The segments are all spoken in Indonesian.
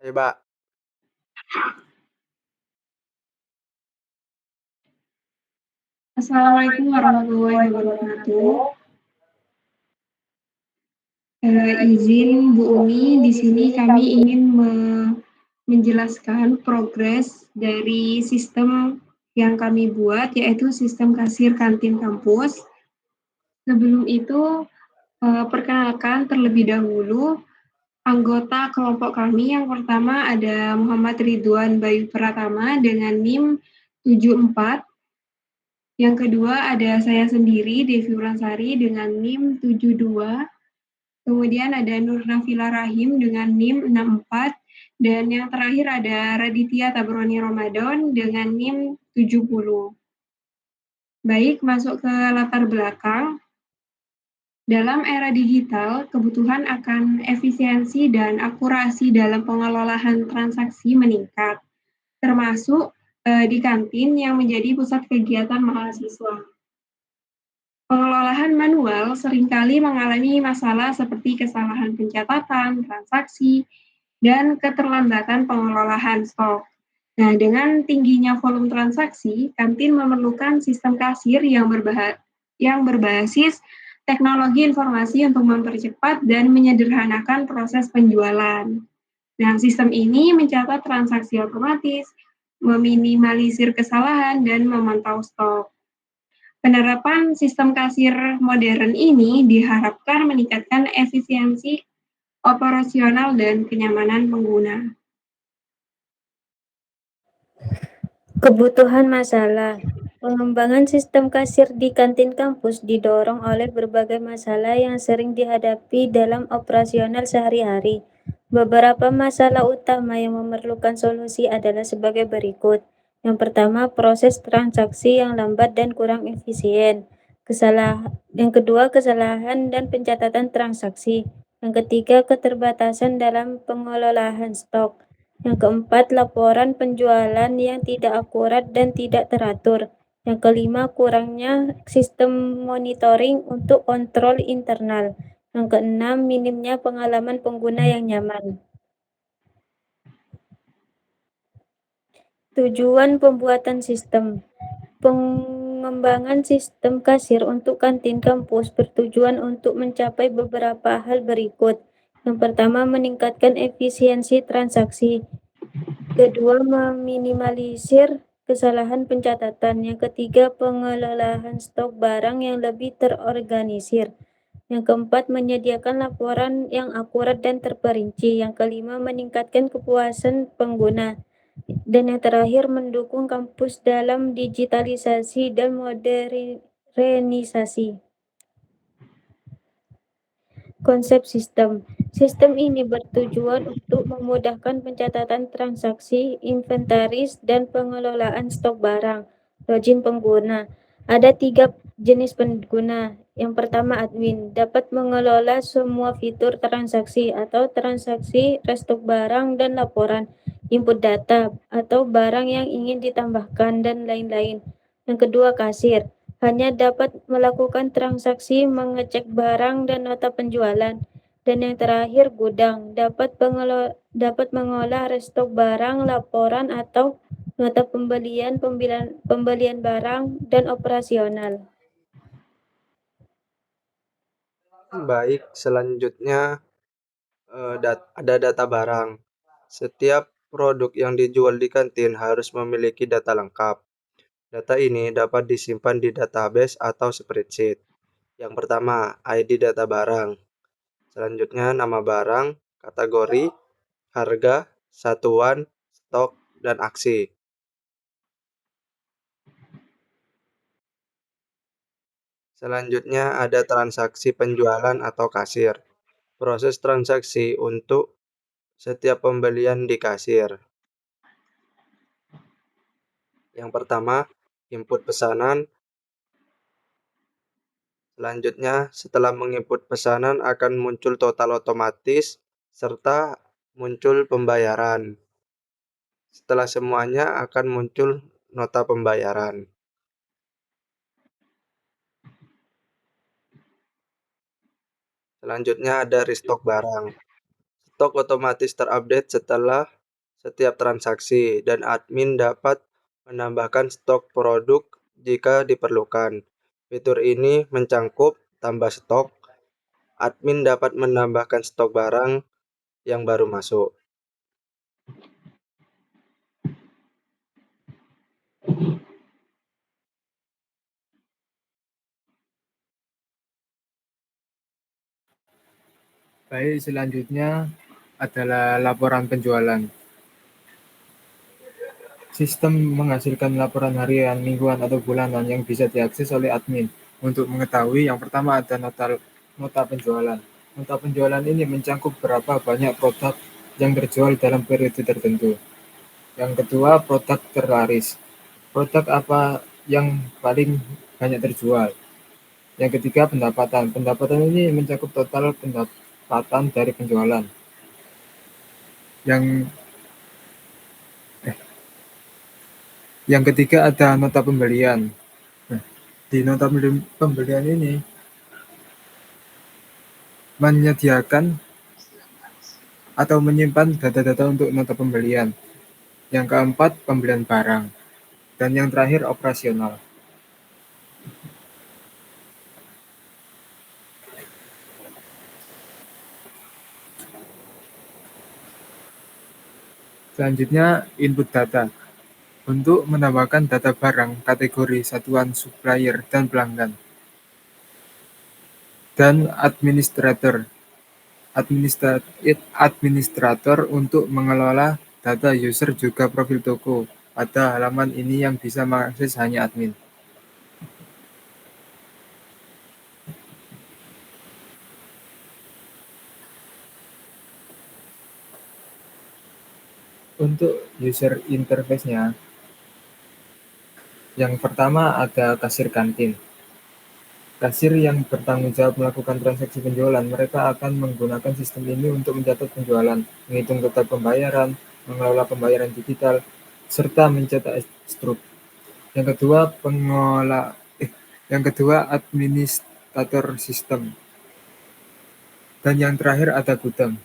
Mbak. Assalamualaikum warahmatullahi wabarakatuh. Izin Bu Umi, di sini kami ingin menjelaskan progres dari sistem yang kami buat, yaitu sistem kasir kantin kampus. Sebelum itu, perkenalkan terlebih dahulu anggota kelompok kami. Yang pertama ada Muhammad Ridwan Bayu Pratama dengan NIM 74. Yang kedua ada saya sendiri, Devi Ulansari dengan NIM 72. Kemudian ada Nur Nafila Rahim dengan NIM 64. Dan yang terakhir ada Raditya Tabroni Ramadan dengan NIM 70. Baik, masuk ke latar belakang. Dalam era digital, kebutuhan akan efisiensi dan akurasi dalam pengelolaan transaksi meningkat, termasuk di kantin yang menjadi pusat kegiatan mahasiswa. Pengelolaan manual seringkali mengalami masalah seperti kesalahan pencatatan, transaksi, dan keterlambatan pengelolaan stok. Nah, dengan tingginya volume transaksi, kantin memerlukan sistem kasir yang berbasis teknologi informasi untuk mempercepat dan menyederhanakan proses penjualan. Nah, sistem ini mencatat transaksi otomatis, meminimalisir kesalahan, dan memantau stok. Penerapan sistem kasir modern ini diharapkan meningkatkan efisiensi operasional dan kenyamanan pengguna. Kebutuhan masalah. Pengembangan sistem kasir di kantin kampus didorong oleh berbagai masalah yang sering dihadapi dalam operasional sehari-hari. Beberapa masalah utama yang memerlukan solusi adalah sebagai berikut. Yang pertama, proses transaksi yang lambat dan kurang efisien. Yang kedua, kesalahan dan pencatatan transaksi. Yang ketiga, keterbatasan dalam pengelolaan stok. Yang keempat, laporan penjualan yang tidak akurat dan tidak teratur. Yang kelima, kurangnya sistem monitoring untuk kontrol internal. Yang keenam, minimnya pengalaman pengguna yang nyaman. Tujuan pembuatan sistem. Pengembangan sistem kasir untuk kantin kampus bertujuan untuk mencapai beberapa hal berikut. Yang pertama, meningkatkan efisiensi transaksi. Kedua, meminimalisir kesalahan pencatatan. Yang ketiga, pengelolaan stok barang yang lebih terorganisir. Yang keempat, menyediakan laporan yang akurat dan terperinci. Yang kelima, meningkatkan kepuasan pengguna. Dan yang terakhir, mendukung kampus dalam digitalisasi dan modernisasi. Konsep sistem. Sistem ini bertujuan untuk memudahkan pencatatan transaksi, inventaris, dan pengelolaan stok barang. Login pengguna. Ada 3 jenis pengguna. Yang pertama, admin. Dapat mengelola semua fitur transaksi atau transaksi, restok barang, dan laporan. Input data atau barang yang ingin ditambahkan, dan lain-lain. Yang kedua, kasir. Hanya dapat melakukan transaksi, mengecek barang, dan nota penjualan. Dan yang terakhir, gudang. Dapat mengolah restok barang, laporan, atau nota pembelian barang, dan operasional. Baik, selanjutnya ada data barang. Setiap produk yang dijual di kantin harus memiliki data lengkap. Data ini dapat disimpan di database atau spreadsheet. Yang pertama, ID data barang. Selanjutnya, nama barang, kategori, harga, satuan, stok, dan aksi. Selanjutnya ada transaksi penjualan atau kasir. Proses transaksi untuk setiap pembelian di kasir. Yang pertama, input pesanan. Selanjutnya, setelah menginput pesanan akan muncul total otomatis serta muncul pembayaran. Setelah semuanya akan muncul nota pembayaran. Selanjutnya ada restock barang. Stok otomatis terupdate setelah setiap transaksi, dan admin dapat menambahkan stok produk jika diperlukan. Fitur ini mencangkup tambah stok, admin dapat menambahkan stok barang yang baru masuk. Baik, selanjutnya adalah laporan penjualan. Sistem menghasilkan laporan harian, mingguan, atau bulanan yang bisa diakses oleh admin. Untuk mengetahui, yang pertama ada nota penjualan. Nota penjualan ini mencangkup berapa banyak produk yang terjual dalam periode tertentu. Yang kedua, produk terlaris. Produk apa yang paling banyak terjual. Yang ketiga, pendapatan. Pendapatan ini mencakup total pendapatan dari penjualan. Yang ketiga ada nota pembelian. Nah, di nota pembelian ini menyediakan atau menyimpan data-data untuk nota pembelian. Yang keempat, pembelian barang. Dan yang terakhir, operasional. Selanjutnya, input data. Untuk menambahkan data barang, kategori, satuan, supplier, dan pelanggan. Dan administrator untuk mengelola data user juga profil toko. Pada halaman ini yang bisa mengakses hanya admin. Untuk user interface-nya, yang pertama ada kasir kantin. Kasir yang bertanggung jawab melakukan transaksi penjualan, mereka akan menggunakan sistem ini untuk mencatat penjualan, menghitung total pembayaran, mengelola pembayaran digital, serta mencetak struk. Yang kedua administrator sistem. Dan yang terakhir ada gudang.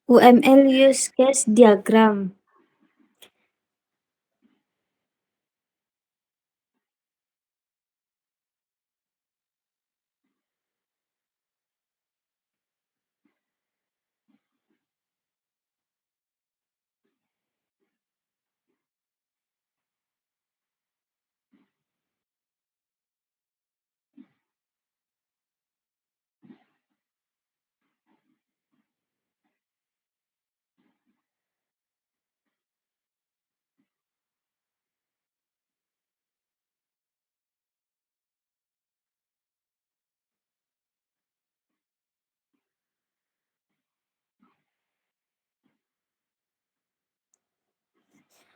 UML Use Case Diagram.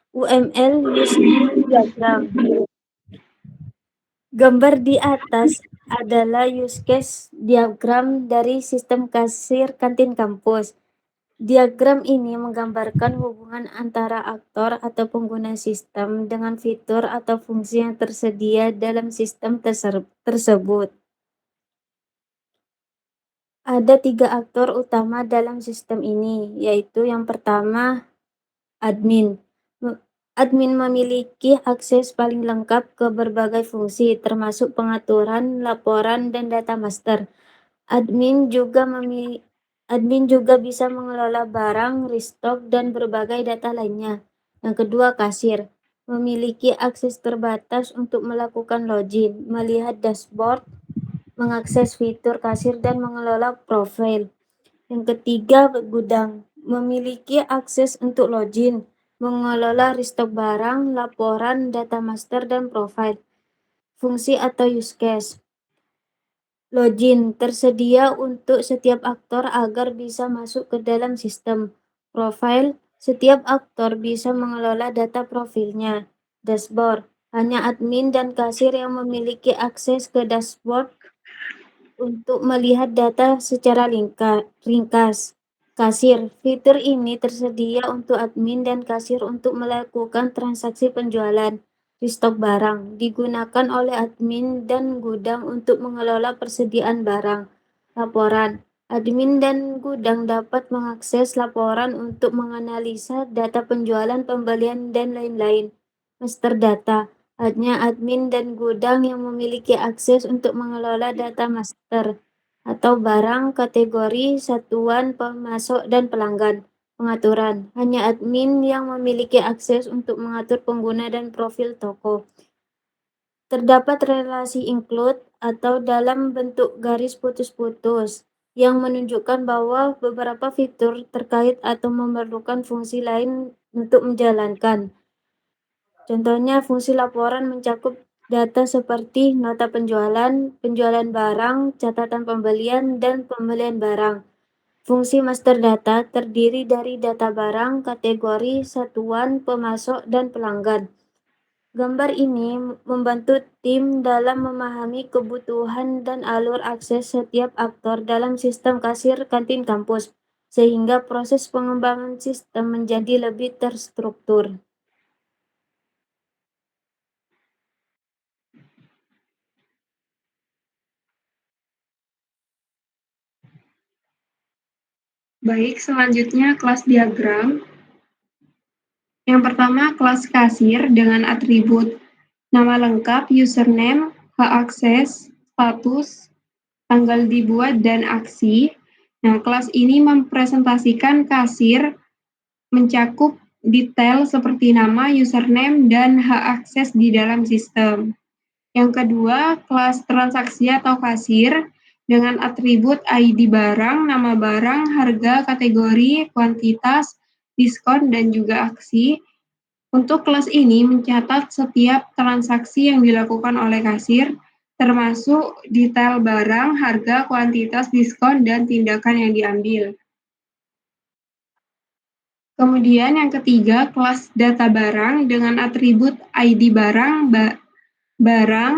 UML Use Case Diagram. Gambar di atas adalah use case diagram dari sistem kasir kantin kampus. Diagram ini menggambarkan hubungan antara aktor atau pengguna sistem dengan fitur atau fungsi yang tersedia dalam sistem tersebut. Ada 3 aktor utama dalam sistem ini, yaitu yang pertama, admin. Admin memiliki akses paling lengkap ke berbagai fungsi, termasuk pengaturan, laporan, dan data master. Admin juga bisa mengelola barang, restock, dan berbagai data lainnya. Yang kedua, kasir. Memiliki akses terbatas untuk melakukan login, melihat dashboard, mengakses fitur kasir, dan mengelola profil. Yang ketiga, gudang. Memiliki akses untuk login, mengelola restock barang, laporan, data master, dan profil. Fungsi atau use case. Login tersedia untuk setiap aktor agar bisa masuk ke dalam sistem. Profil, setiap aktor bisa mengelola data profilnya. Dashboard, hanya admin dan kasir yang memiliki akses ke dashboard untuk melihat data secara ringkas. Kasir, fitur ini tersedia untuk admin dan kasir untuk melakukan transaksi penjualan. di stok barang, digunakan oleh admin dan gudang untuk mengelola persediaan barang. Laporan. Admin dan gudang dapat mengakses laporan untuk menganalisa data penjualan, pembelian, dan lain-lain. Master data. Hanya admin dan gudang yang memiliki akses untuk mengelola data master atau barang, kategori, satuan, pemasok, dan pelanggan. Pengaturan. Hanya admin yang memiliki akses untuk mengatur pengguna dan profil toko. Terdapat relasi include atau dalam bentuk garis putus-putus yang menunjukkan bahwa beberapa fitur terkait atau memerlukan fungsi lain untuk menjalankan. Contohnya, fungsi laporan mencakup data seperti nota penjualan, penjualan barang, catatan pembelian, dan pembelian barang. Fungsi master data terdiri dari data barang, kategori, satuan, pemasok, dan pelanggan. Gambar ini membantu tim dalam memahami kebutuhan dan alur akses setiap aktor dalam sistem kasir kantin kampus, sehingga proses pengembangan sistem menjadi lebih terstruktur. Baik, selanjutnya kelas diagram. Yang pertama, kelas kasir dengan atribut nama lengkap, username, hak akses, status, tanggal dibuat, dan aksi. Nah, kelas ini mempresentasikan kasir mencakup detail seperti nama, username, dan hak akses di dalam sistem. Yang kedua, kelas transaksi atau kasir dengan atribut ID barang, nama barang, harga, kategori, kuantitas, diskon, dan juga aksi. Untuk kelas ini mencatat setiap transaksi yang dilakukan oleh kasir, termasuk detail barang, harga, kuantitas, diskon, dan tindakan yang diambil. Kemudian yang ketiga, kelas data barang dengan atribut ID barang, barang,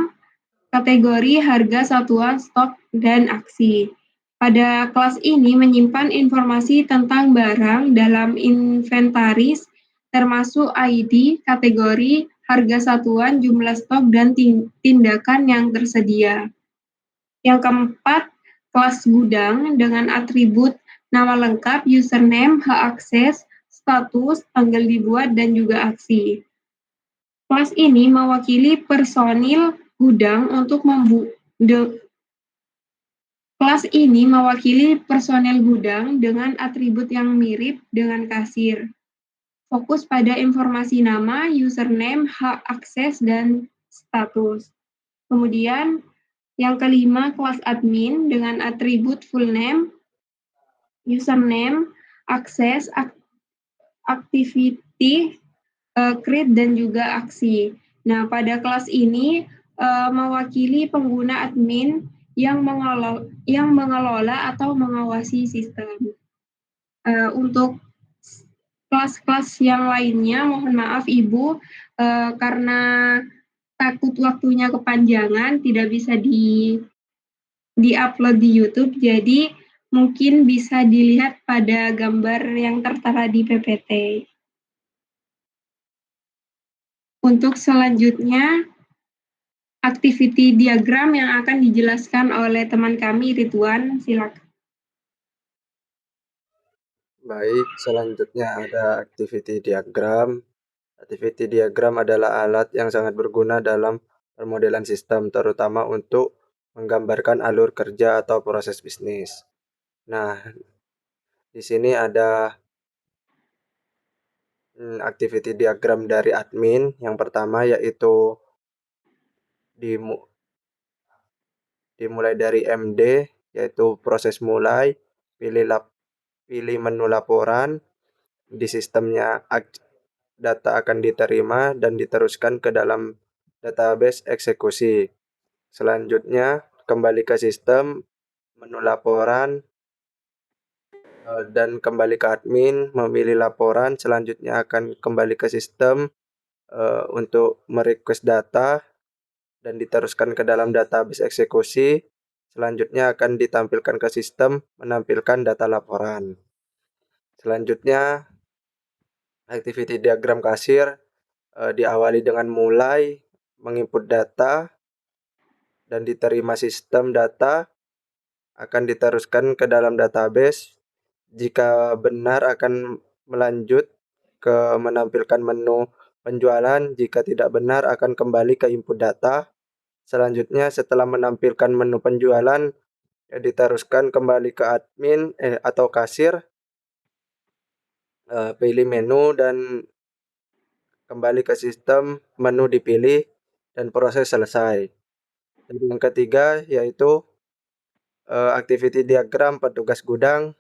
kategori, harga, satuan, stok, dan aksi. Pada kelas ini menyimpan informasi tentang barang dalam inventaris, termasuk ID, kategori, harga satuan, jumlah stok, dan tindakan yang tersedia. Yang keempat, kelas gudang dengan atribut nama lengkap, username, hak akses, status, tanggal dibuat, dan juga aksi. Kelas ini mewakili personil gudang untuk kelas ini mewakili personel gudang dengan atribut yang mirip dengan kasir. Fokus pada informasi nama, username, hak akses, dan status. Kemudian yang kelima, kelas admin dengan atribut full name, username, akses, activity, create, dan juga aksi. Nah, pada kelas ini mewakili pengguna admin yang mengelola atau mengawasi sistem. Untuk kelas-kelas yang lainnya, mohon maaf Ibu, karena takut waktunya kepanjangan, tidak bisa di-upload di YouTube, jadi mungkin bisa dilihat pada gambar yang tertera di PPT. Untuk selanjutnya, activity diagram yang akan dijelaskan oleh teman kami, Ridwan, silakan. Baik, selanjutnya ada activity diagram. Activity diagram adalah alat yang sangat berguna dalam permodelan sistem, terutama untuk menggambarkan alur kerja atau proses bisnis. Nah, di sini ada activity diagram dari admin. Yang pertama yaitu dimulai dari MD, yaitu proses mulai, pilih menu laporan, di sistemnya data akan diterima dan diteruskan ke dalam database eksekusi. Selanjutnya, kembali ke sistem, menu laporan, dan kembali ke admin, memilih laporan, selanjutnya akan kembali ke sistem untuk merequest data dan diteruskan ke dalam database eksekusi. Selanjutnya akan ditampilkan ke sistem, menampilkan data laporan. Selanjutnya, activity diagram kasir diawali dengan mulai menginput data dan diterima sistem data, akan diteruskan ke dalam database. Jika benar akan melanjut ke menampilkan menu penjualan, jika tidak benar akan kembali ke input data. Selanjutnya setelah menampilkan menu penjualan, diteruskan kembali ke admin atau kasir, pilih menu dan kembali ke sistem, menu dipilih dan proses selesai. Dan yang ketiga yaitu activity diagram petugas gudang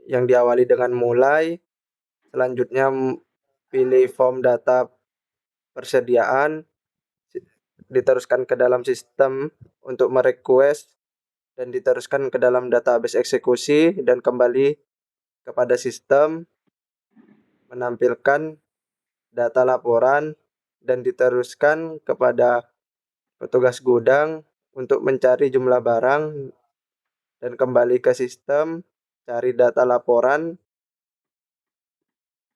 yang diawali dengan mulai, selanjutnya pilih form data persediaan, diteruskan ke dalam sistem untuk merequest dan diteruskan ke dalam database eksekusi dan kembali kepada sistem menampilkan data laporan dan diteruskan kepada petugas gudang untuk mencari jumlah barang dan kembali ke sistem, cari data laporan,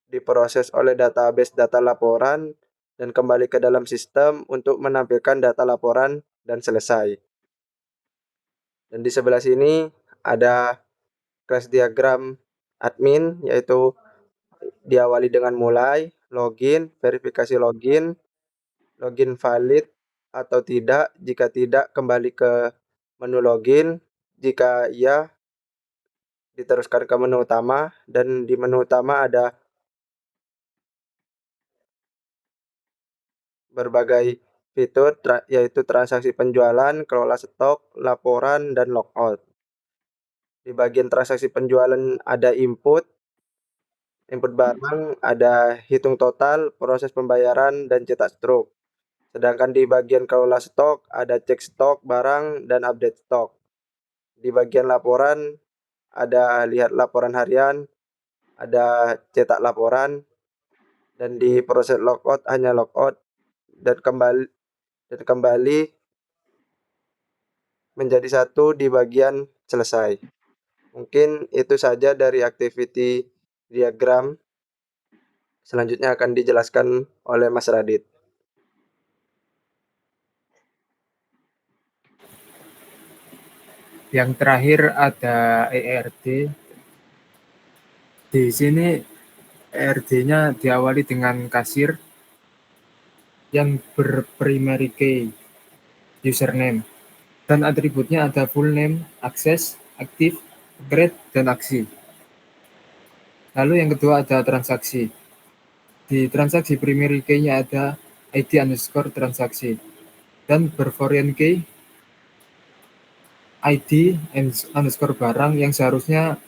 diproses oleh database data laporan dan kembali ke dalam sistem untuk menampilkan data laporan dan selesai. Dan di sebelah sini ada class diagram admin, yaitu diawali dengan mulai, login, verifikasi login, login valid atau tidak. Jika tidak, kembali ke menu login. Jika iya, diteruskan ke menu utama, dan di menu utama ada berbagai fitur, yaitu transaksi penjualan, kelola stok, laporan, dan logout. Di bagian transaksi penjualan ada input barang, ada hitung total, proses pembayaran, dan cetak struk. Sedangkan di bagian kelola stok ada cek stok barang dan update stok. Di bagian laporan ada lihat laporan harian, ada cetak laporan, dan di proses logout hanya logout dan kembali menjadi satu di bagian selesai. Mungkin itu saja dari activity diagram. Selanjutnya akan dijelaskan oleh Mas Radit. Yang terakhir ada ERD. Di sini ERD-nya diawali dengan kasir yang berprimary key username dan atributnya ada full name, access, active, create, dan aksi. Lalu yang kedua ada transaksi. Di transaksi primary key-nya ada ID underscore transaksi dan berforeign key ID underscore barang yang seharusnya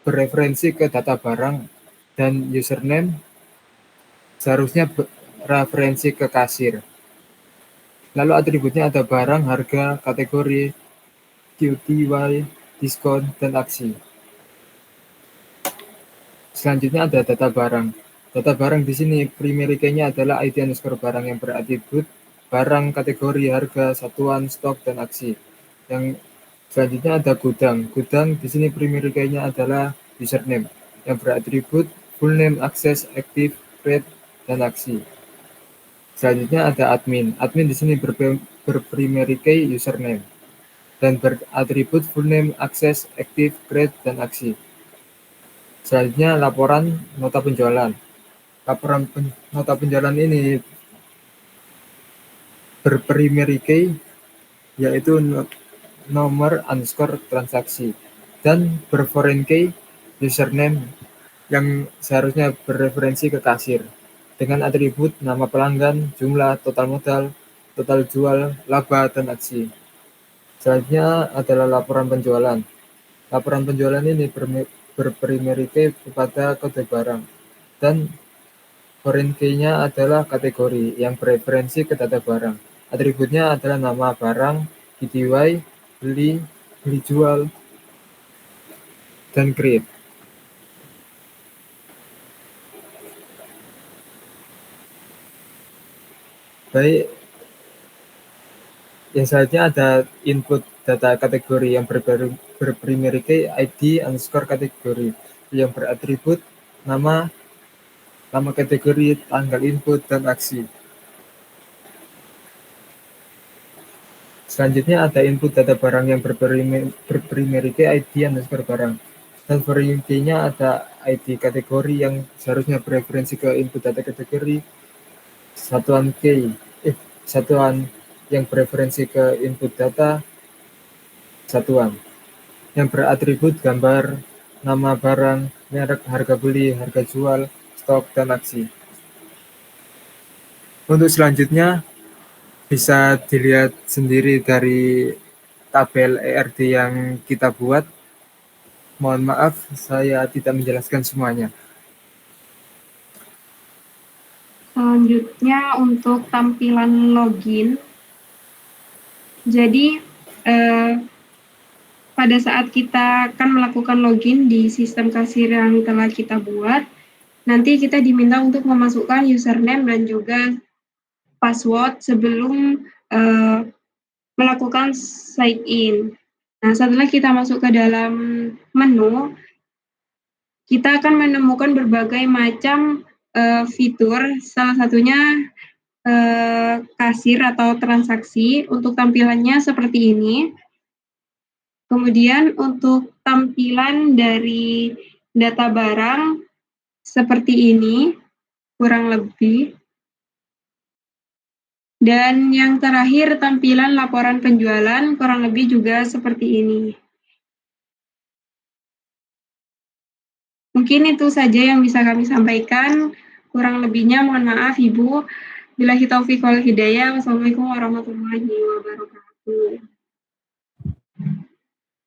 bereferensi ke data barang dan username seharusnya referensi ke kasir. Lalu atributnya ada barang, harga, kategori, QTY, diskon, dan aksi. Selanjutnya ada data barang. Data barang di sini primary key-nya adalah ID underscore barang yang beratribut barang, kategori, harga, satuan, stok, dan aksi. Yang selanjutnya ada gudang. Gudang di sini primary key-nya adalah username yang beratribut full name, access, active, create, dan aksi. Selanjutnya ada admin. Admin di sini berprimary key username dan beratribut full name, access, active, create, dan aksi. Selanjutnya laporan nota penjualan. Laporan nota penjualan ini berprimary key yaitu nomor underscore transaksi dan berforeign key username yang seharusnya bereferensi ke kasir dengan atribut nama pelanggan, jumlah, total modal, total jual, laba, dan aksi. Selanjutnya adalah laporan penjualan. Laporan penjualan ini berprimary key kepada kode barang dan foreign key-nya adalah kategori yang bereferensi ke data barang. Atributnya adalah nama barang, KTY, beli jual, dan create. Baik, yang selanjutnya ada input data kategori yang berprimary key ID underscore kategori yang beratribut nama, nama kategori, tanggal input, dan aksi. Selanjutnya ada input data barang yang berprimary key, ID, underscore barang. Dan foreign key-nya ada ID kategori yang seharusnya bereferensi ke input data kategori, satuan yang bereferensi ke input data satuan, yang beratribut gambar, nama barang, merek, harga beli, harga jual, stok, dan aksi. Untuk selanjutnya bisa dilihat sendiri dari tabel ERD yang kita buat. Mohon maaf, saya tidak menjelaskan semuanya. Selanjutnya untuk tampilan login. Jadi pada saat kita akan melakukan login di sistem kasir yang telah kita buat, nanti kita diminta untuk memasukkan username dan juga password sebelum melakukan sign in. Nah, setelah kita masuk ke dalam menu, kita akan menemukan berbagai macam fitur, salah satunya kasir atau transaksi. Untuk tampilannya seperti ini. Kemudian untuk tampilan dari data barang seperti ini, kurang lebih. Dan yang terakhir tampilan laporan penjualan kurang lebih juga seperti ini. Mungkin itu saja yang bisa kami sampaikan. Kurang lebihnya mohon maaf Ibu. Billahi taufiq wal hidayah. Wassalamualaikum warahmatullahi wabarakatuh.